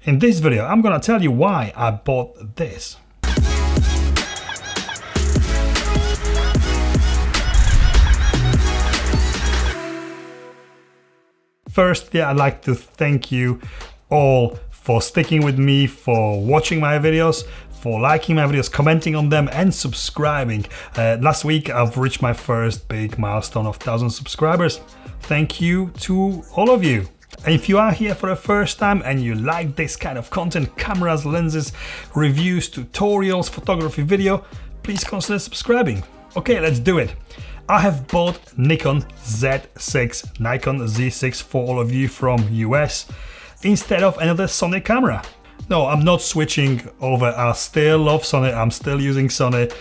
In this video, I'm gonna tell you why I bought this. Firstly, I'd like to thank you all for sticking with me, for watching my videos, for liking my videos, commenting on them and subscribing. Last week I've reached my first big milestone of 1,000 subscribers. Thank you to all of you. And if you are here for the first time and you like this kind of content, cameras, lenses, reviews, tutorials, photography video, please consider subscribing. Okay, let's do it. I have bought Nikon Z6 for all of you from US instead of another Sony camera. No, I'm not switching over. I still love Sony. I'm still using Sony,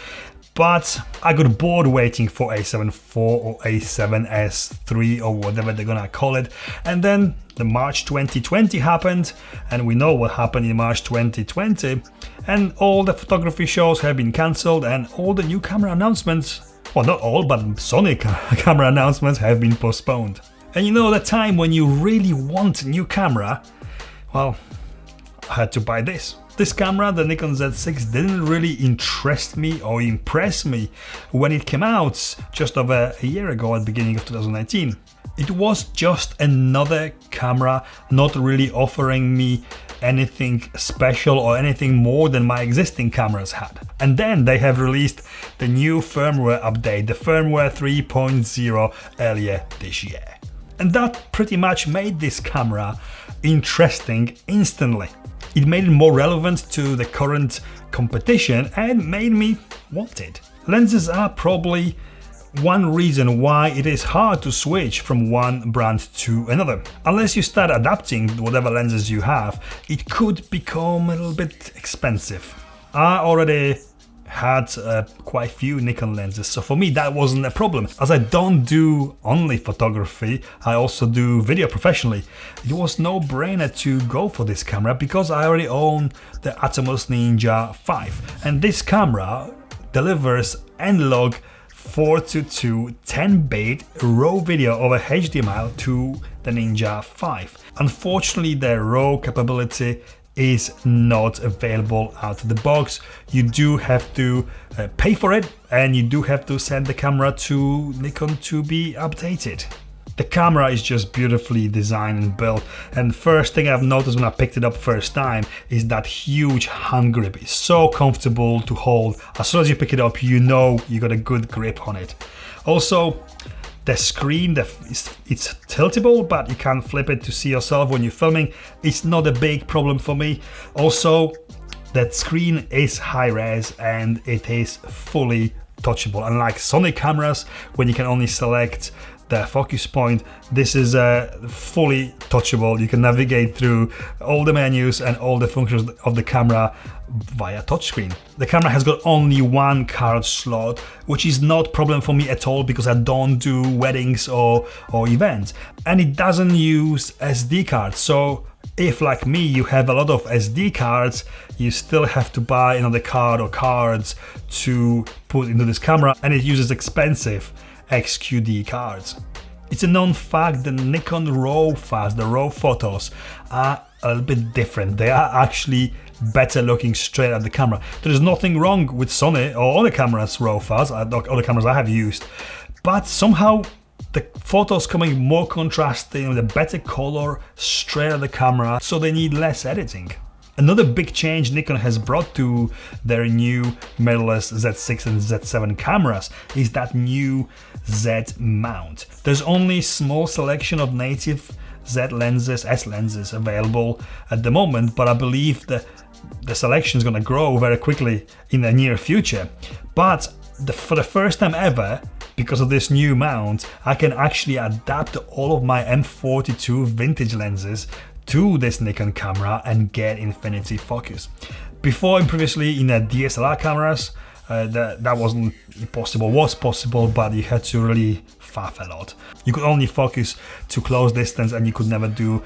but I got bored waiting for A7 IV or A7S III or whatever they're gonna call it. And then the March 2020 happened, and we know what happened in March 2020. And all the photography shows have been cancelled, and all the new camera announcements, well, not all, but Sony camera announcements have been postponed. And you know, the time when you really want a new camera, well, I had to buy this. This camera, the Nikon Z6, didn't really interest me or impress me when it came out just over a year ago at the beginning of 2019. It was just another camera, not really offering me anything special or anything more than my existing cameras had. And then they have released the new firmware update, the firmware 3.0 earlier this year. And that pretty much made this camera interesting instantly. It made it more relevant to the current competition and made me want it. Lenses are probably one reason why it is hard to switch from one brand to another. Unless you start adapting whatever lenses you have, it could become a little bit expensive. I already had quite a few Nikon lenses, so for me that wasn't a problem. As I don't do only photography, I also do video professionally. It was no brainer to go for this camera because I already own the Atomos Ninja 5, and this camera delivers analog 4:2 10-bit RAW video over HDMI to the Ninja 5. Unfortunately, the RAW capability is not available out of the box. You do have to pay for it, and you do have to send the camera to Nikon to be updated. The camera is just beautifully designed and built, and first thing I've noticed when I picked it up first time is that huge hand grip. It's so comfortable to hold. As soon as you pick it up, you know you got a good grip on it. Also, the screen, it's tiltable, but you can flip it to see yourself when you're filming. It's not a big problem for me. Also, that screen is high res and it is fully touchable. Unlike Sony cameras, when you can only select the focus point, this is fully touchable. You can navigate through all the menus and all the functions of the camera via touchscreen. The camera has got only one card slot, which is not a problem for me at all because I don't do weddings or events, and it doesn't use SD cards. So if, like me, you have a lot of SD cards, you still have to buy another card or cards to put into this camera, and it uses expensive XQD cards. It's a known fact that Nikon RAW files, the RAW photos, are a little bit different. They are actually better looking straight at the camera. There is nothing wrong with Sony or other cameras' RAW files, other cameras I have used, but somehow the photos coming more contrasting with a better color straight at the camera, so they need less editing. Another big change Nikon has brought to their new mirrorless Z6 and Z7 cameras is that new Z mount. There's only a small selection of native Z lenses, S lenses available at the moment, but I believe the selection is going to grow very quickly in the near future. But for the first time ever, because of this new mount, I can actually adapt all of my M42 vintage lenses to this Nikon camera and get infinity focus. Before and previously in DSLR cameras, that wasn't possible. Was possible, but you had to really faff a lot. You could only focus to close distance, and you could never do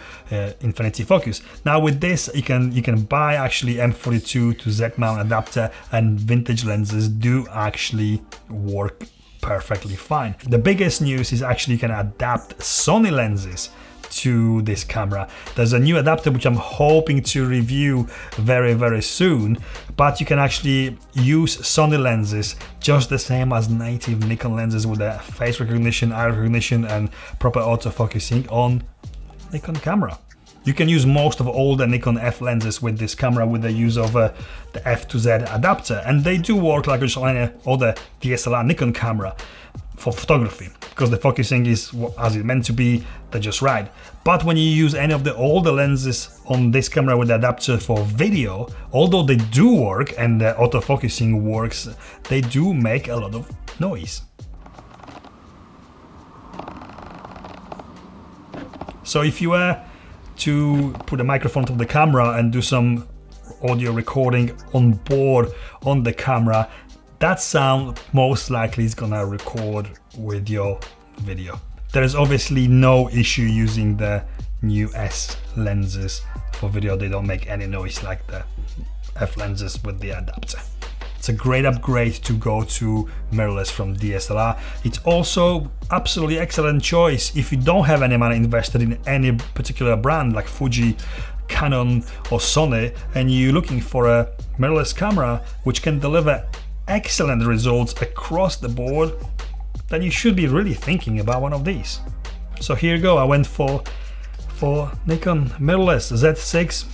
infinity focus. Now with this, you can buy actually M42 to Z mount adapter, and vintage lenses do actually work perfectly fine. The biggest news is actually you can adapt Sony lenses to this camera. There's a new adapter which I'm hoping to review very, very soon, but you can actually use Sony lenses just the same as native Nikon lenses with the face recognition, eye recognition and proper autofocusing on Nikon camera. You can use most of all the Nikon F lenses with this camera with the use of the F to Z adapter, and they do work like just any other DSLR Nikon camera for photography, because the focusing is as it's meant to be, they're just right. But when you use any of the older lenses on this camera with the adapter for video, although they do work and the autofocusing works, they do make a lot of noise. So if you were to put a microphone to the camera and do some audio recording on board on the camera, that sound most likely is gonna record with your video. There is obviously no issue using the new S lenses for video. They don't make any noise like the F lenses with the adapter. It's a great upgrade to go to mirrorless from DSLR. It's also absolutely excellent choice if you don't have any money invested in any particular brand like Fuji, Canon or Sony, and you're looking for a mirrorless camera which can deliver excellent results across the board, then you should be really thinking about one of these. So here you go, I went for Nikon mirrorless Z6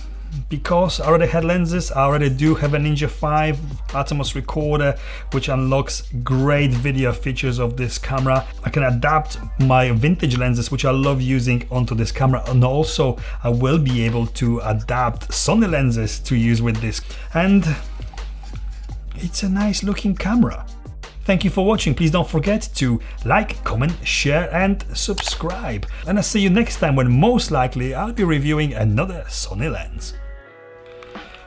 because I already had lenses. I already do have a Ninja 5 Atomos recorder which unlocks great video features of this camera. I can adapt my vintage lenses which I love using onto this camera, and also I will be able to adapt Sony lenses to use with this, and it's a nice looking camera. Thank you for watching. Please don't forget to like, comment, share and subscribe. And I'll see you next time when most likely I'll be reviewing another Sony lens.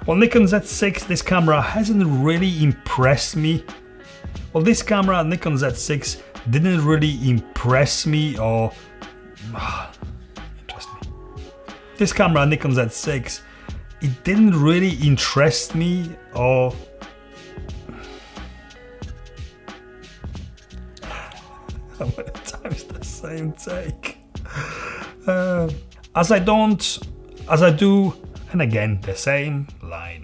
Well, Nikon Z6, this camera hasn't really impressed me. Well, this camera, Nikon Z6, didn't really impress me or interest me. This camera, Nikon Z6, it didn't really interest me or how many times the same take? As I do, and again, the same line.